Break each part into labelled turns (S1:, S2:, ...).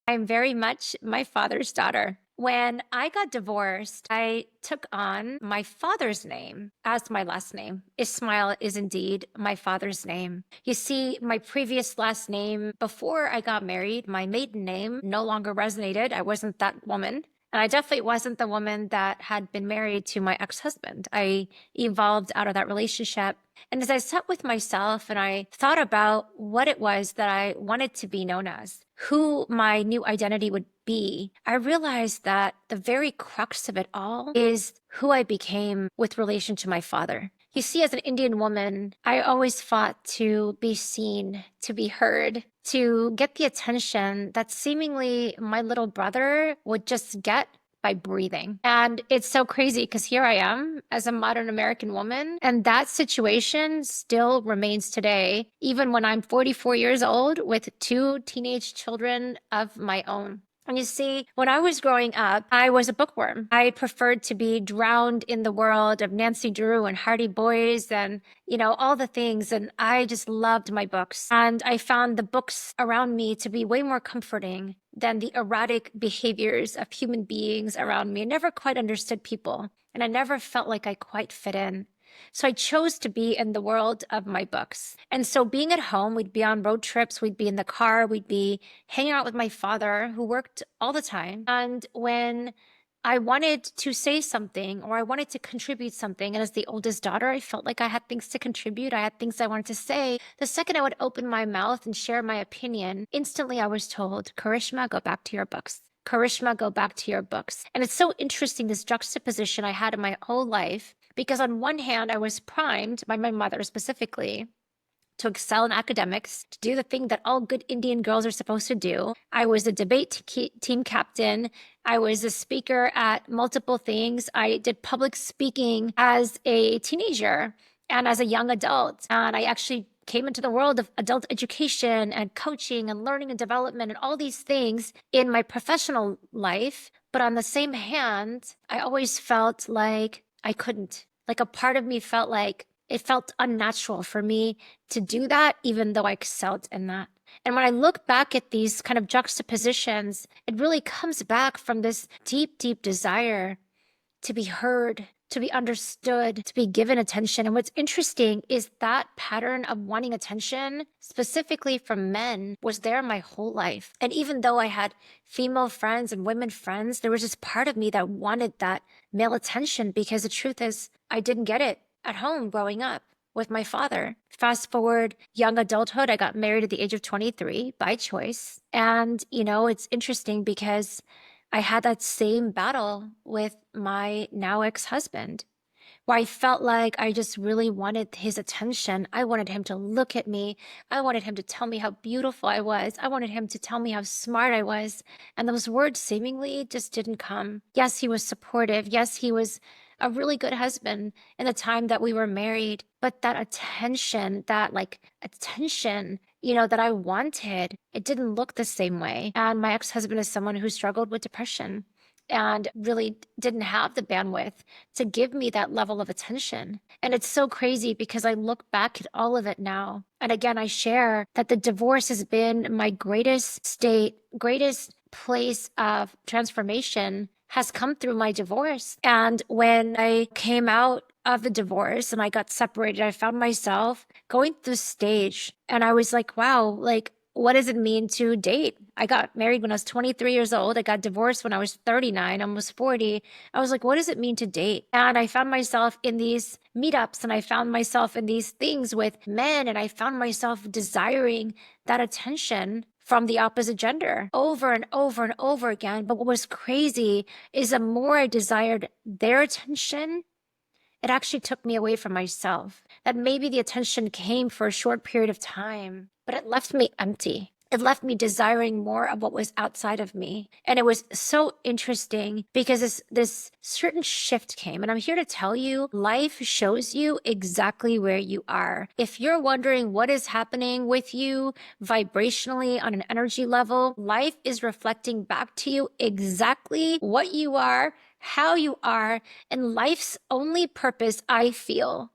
S1: I'm very much my father's daughter. When I got divorced, I took on my father's name as my last name. Ismail is indeed my father's name. You see, my previous last name before I got married, my maiden name no longer resonated. I wasn't that woman. And I definitely wasn't the woman that had been married to my ex-husband. I evolved out of that relationship. And as I sat with myself and I thought about what it was that I wanted to be known as, who my new identity would be, I realized that the very crux of it all is who I became with relation to my father. You see, as an Indian woman, I always fought to be seen, to be heard, to get the attention that seemingly my little brother would just get by breathing. And it's so crazy because here I am as a modern American woman, and that situation still remains today, even when I'm 44 years old with two teenage children of my own. And you see, when I was growing up, I was a bookworm. I preferred to be drowned in the world of Nancy Drew and Hardy Boys and, all the things. And I just loved my books. And I found the books around me to be way more comforting than the erratic behaviors of human beings around me. I never quite understood people, and I never felt like I quite fit in. So I chose to be in the world of my books. And so being at home, we'd be on road trips, we'd be in the car, we'd be hanging out with my father who worked all the time. And when I wanted to say something or I wanted to contribute something, and as the oldest daughter, I felt like I had things to contribute. I had things I wanted to say. The second I would open my mouth and share my opinion, instantly I was told, Karishma, go back to your books. Karishma, go back to your books. And it's so interesting, this juxtaposition I had in my whole life, because on one hand, I was primed by my mother specifically to excel in academics, to do the thing that all good Indian girls are supposed to do. I was a debate team captain. I was a speaker at multiple things. I did public speaking as a teenager and as a young adult. And I actually came into the world of adult education and coaching and learning and development and all these things in my professional life. But on the same hand, I always felt like I couldn't. Like a part of me felt like it felt unnatural for me to do that, even though I excelled in that. And when I look back at these kind of juxtapositions, it really comes back from this deep, deep desire to be heard, to be understood, to be given attention. And what's interesting is that pattern of wanting attention, specifically from men, was there my whole life. And even though I had female friends and women friends, there was this part of me that wanted that male attention, because the truth is, I didn't get it at home growing up with my father. Fast forward young adulthood, I got married at the age of 23 by choice. And, it's interesting because I had that same battle with my now ex-husband, where I felt like I just really wanted his attention. I wanted him to look at me. I wanted him to tell me how beautiful I was. I wanted him to tell me how smart I was. And those words seemingly just didn't come. Yes, he was supportive. Yes, he was a really good husband in the time that we were married. But that attention, that I wanted, it didn't look the same way. And my ex-husband is someone who struggled with depression and really didn't have the bandwidth to give me that level of attention. And it's so crazy because I look back at all of it now. And again, I share that the divorce has been my greatest place of transformation has come through my divorce. And when I came out of the divorce and I got separated, I found myself going through this stage and I was like, wow, like, what does it mean to date? I got married when I was 23 years old. I got divorced when I was 39, almost 40. I was like, what does it mean to date? And I found myself in these meetups and I found myself in these things with men, and I found myself desiring that attention from the opposite gender over and over and over again. But what was crazy is the more I desired their attention, it actually took me away from myself. That maybe the attention came for a short period of time, but it left me empty. It left me desiring more of what was outside of me. And it was so interesting because this certain shift came. And I'm here to tell you, life shows you exactly where you are. If you're wondering what is happening with you vibrationally on an energy level, life is reflecting back to you exactly what you are, how you are, and life's only purpose, I feel,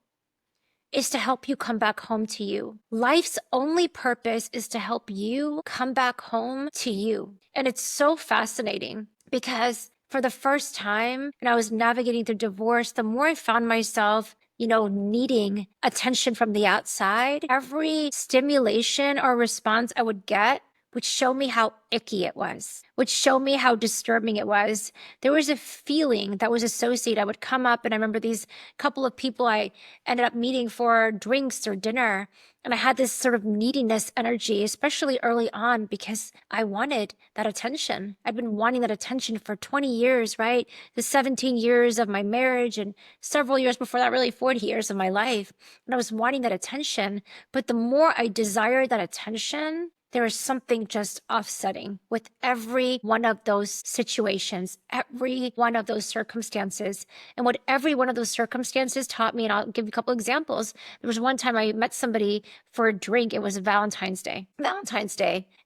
S1: is to help you come back home to you. Life's only purpose is to help you come back home to you. And it's so fascinating because for the first time, when I was navigating through divorce, the more I found myself needing attention from the outside, every stimulation or response I would get would show me how icky it was, would show me how disturbing it was. There was a feeling that was associated. I would come up, and I remember these couple of people I ended up meeting for drinks or dinner, and I had this sort of neediness energy, especially early on, because I wanted that attention. I'd been wanting that attention for 20 years, right? The 17 years of my marriage and several years before that, really 40 years of my life. And I was wanting that attention. But the more I desired that attention, there is something just offsetting with every one of those situations, every one of those circumstances. And what every one of those circumstances taught me, and I'll give you a couple examples. There was one time I met somebody for a drink. It was Valentine's Day.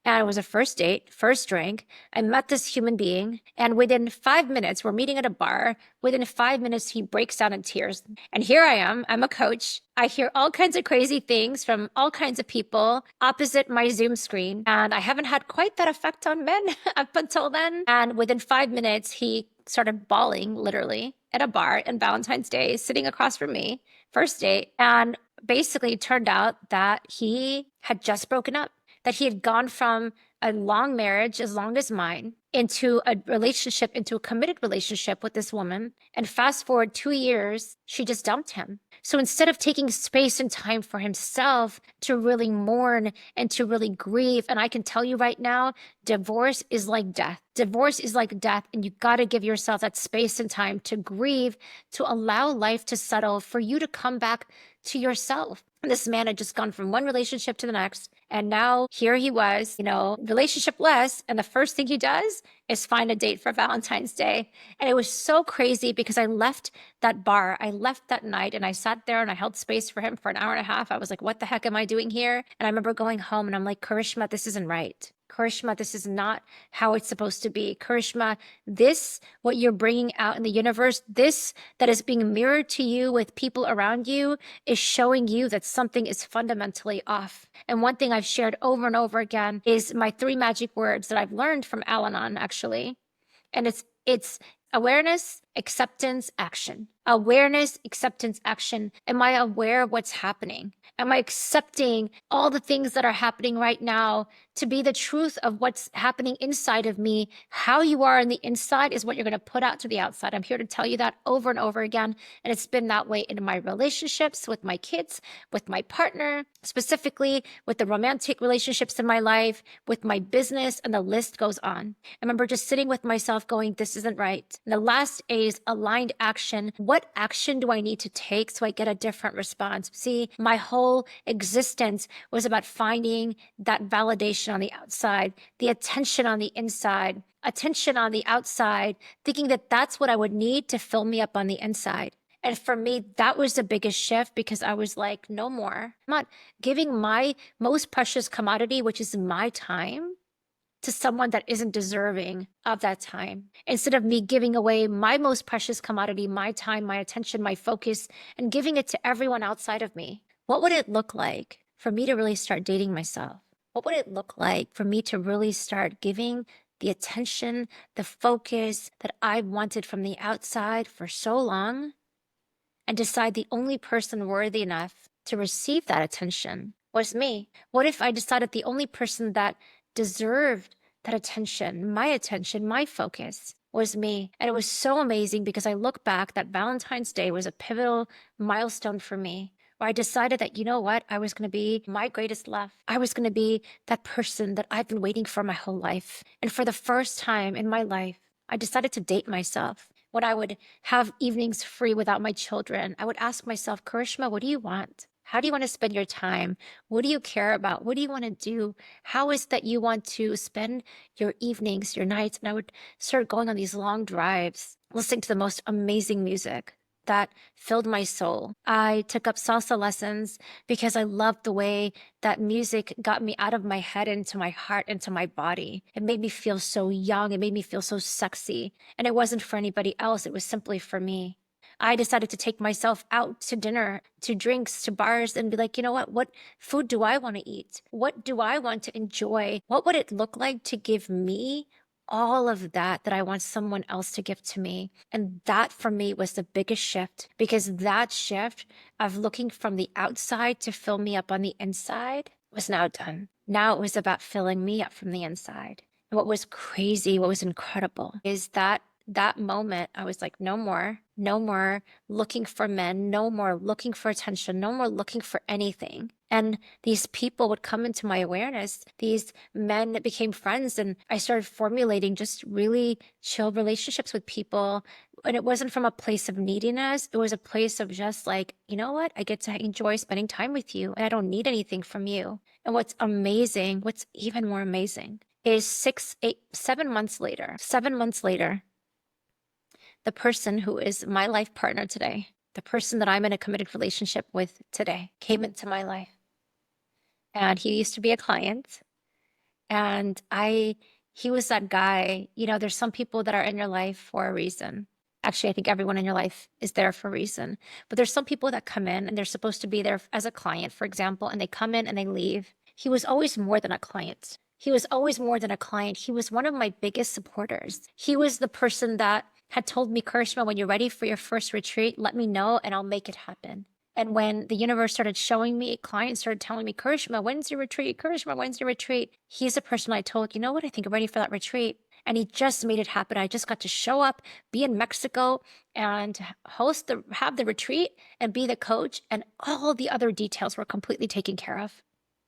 S1: And it was a first date, first drink. I met this human being, and within 5 minutes, we're meeting at a bar. Within 5 minutes, he breaks down in tears. And here I am. I'm a coach. I hear all kinds of crazy things from all kinds of people opposite my Zoom screen. And I haven't had quite that effect on men up until then. And within 5 minutes, he started bawling, literally, at a bar on Valentine's Day, sitting across from me, first date. And basically, it turned out that he had just broken up, that he had gone from a long marriage, as long as mine, into a relationship, into a committed relationship with this woman. And fast forward 2 years, she just dumped him. So instead of taking space and time for himself to really mourn and to really grieve, and I can tell you right now, divorce is like death. Divorce is like death, and you got to give yourself that space and time to grieve, to allow life to settle, for you to come back to yourself. This man had just gone from one relationship to the next, and now here he was, relationship-less, and the first thing he does is find a date for Valentine's Day. And it was so crazy because I left that bar, I left that night, and I sat there and I held space for him for an hour and a half. I was like, what the heck am I doing here? And I remember going home and I'm like, Karishma, this isn't right. Karishma, this is not how it's supposed to be. Karishma, this, what you're bringing out in the universe, this that is being mirrored to you with people around you, is showing you that something is fundamentally off. And one thing I've shared over and over again is my 3 magic words that I've learned from Al-Anon, actually. And it's awareness, acceptance, action. Awareness, acceptance, action. Am I aware of what's happening? Am I accepting all the things that are happening right now to be the truth of what's happening inside of me? How you are on the inside is what you're going to put out to the outside. I'm here to tell you that over and over again. And it's been that way in my relationships with my kids, with my partner, specifically with the romantic relationships in my life, with my business, and the list goes on. I remember just sitting with myself going, this isn't right. And the last A is aligned action. What action do I need to take so I get a different response? See, my whole existence was about finding that validation on the outside, the attention on the inside, attention on the outside, thinking that that's what I would need to fill me up on the inside. And for me, that was the biggest shift, because I was like, no more. I'm not giving my most precious commodity, which is my time, to someone that isn't deserving of that time. Instead of me giving away my most precious commodity, my time, my attention, my focus, and giving it to everyone outside of me. What would it look like for me to really start dating myself? What would it look like for me to really start giving the attention, the focus that I wanted from the outside for so long, and decide the only person worthy enough to receive that attention was me? What if I decided the only person that deserved that attention, my focus, was me? And it was so amazing, because I look back, that Valentine's Day was a pivotal milestone for me, where I decided that, you know what, I was going to be my greatest love. I was going to be that person that I've been waiting for my whole life. And for the first time in my life, I decided to date myself. When I would have evenings free without my children, I would ask myself, Karishma, what do you want? How do you want to spend your time? What do you care about? What do you want to do? How is that you want to spend your evenings, your nights? And I would start going on these long drives, listening to the most amazing music that filled my soul. I took up salsa lessons because I loved the way that music got me out of my head, into my heart, into my body. It made me feel so young. It made me feel so sexy. And it wasn't for anybody else. It was simply for me. I decided to take myself out to dinner, to drinks, to bars, and be like, you know what food do I want to eat? What do I want to enjoy? What would it look like to give me all of that I want someone else to give to me? And that for me was the biggest shift, because that shift of looking from the outside to fill me up on the inside was now done. Now it was about filling me up from the inside. And what was crazy, what was incredible is that moment, I was like, no more, no more looking for men, no more looking for attention, no more looking for anything. And these people would come into my awareness, these men that became friends, and I started formulating just really chill relationships with people. And it wasn't from a place of neediness. It was a place of just like, you know what? I get to enjoy spending time with you, and I don't need anything from you. And what's amazing, what's even more amazing is 7 months later, the person who is my life partner today, the person that I'm in a committed relationship with today, came into my life. And he used to be a client. And he was that guy, there's some people that are in your life for a reason. Actually, I think everyone in your life is there for a reason. But there's some people that come in and they're supposed to be there as a client, for example, and they come in and they leave. He was always more than a client. He was always more than a client. He was one of my biggest supporters. He was the person that had told me, Karishma, when you're ready for your first retreat, let me know and I'll make it happen. And when the universe started showing me, clients started telling me, Karishma, when's your retreat? Karishma, when's your retreat? He's the person I told, you know what? I think I'm ready for that retreat. And he just made it happen. I just got to show up, be in Mexico, and have the retreat and be the coach. And all the other details were completely taken care of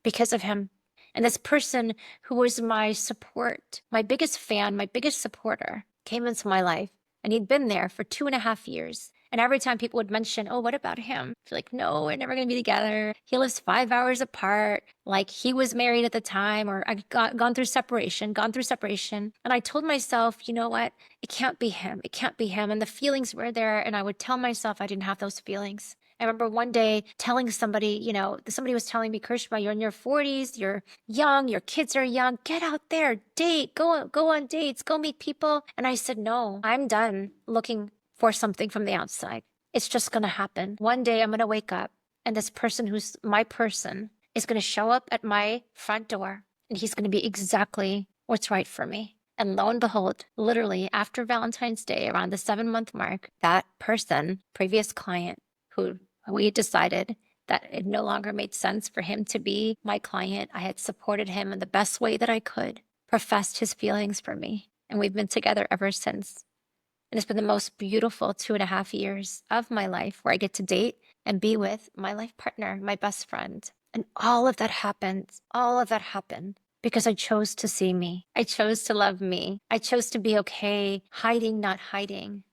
S1: because of him. And this person who was my support, my biggest fan, my biggest supporter, came into my life. And he'd been there for 2.5 years. And every time people would mention, oh, what about him? I'd be like, no, we're never going to be together. He lives 5 hours apart. Like he was married at the time, or I gone through separation. And I told myself, you know what? It can't be him. It can't be him. And the feelings were there. And I would tell myself I didn't have those feelings. I remember one day telling somebody, somebody was telling me, Karishma, you're in your 40s, you're young, your kids are young, get out there, date, go on dates, go meet people. And I said, no, I'm done looking for something from the outside. It's just going to happen. One day I'm going to wake up and this person who's my person is going to show up at my front door and he's going to be exactly what's right for me. And lo and behold, literally after Valentine's Day, around the 7-month mark, that person, previous client, who we decided that it no longer made sense for him to be my client. I had supported him in the best way that I could, professed his feelings for me. And we've been together ever since. And it's been the most beautiful 2.5 years of my life where I get to date and be with my life partner, my best friend. And all of that happened because I chose to see me. I chose to love me. I chose to be okay, hiding, not hiding.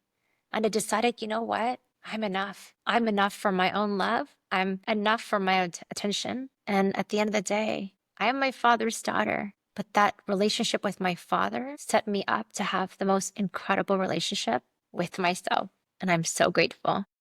S1: And I decided, you know what? I'm enough. I'm enough for my own love. I'm enough for my own attention. And at the end of the day, I am my father's daughter. But that relationship with my father set me up to have the most incredible relationship with myself. And I'm so grateful.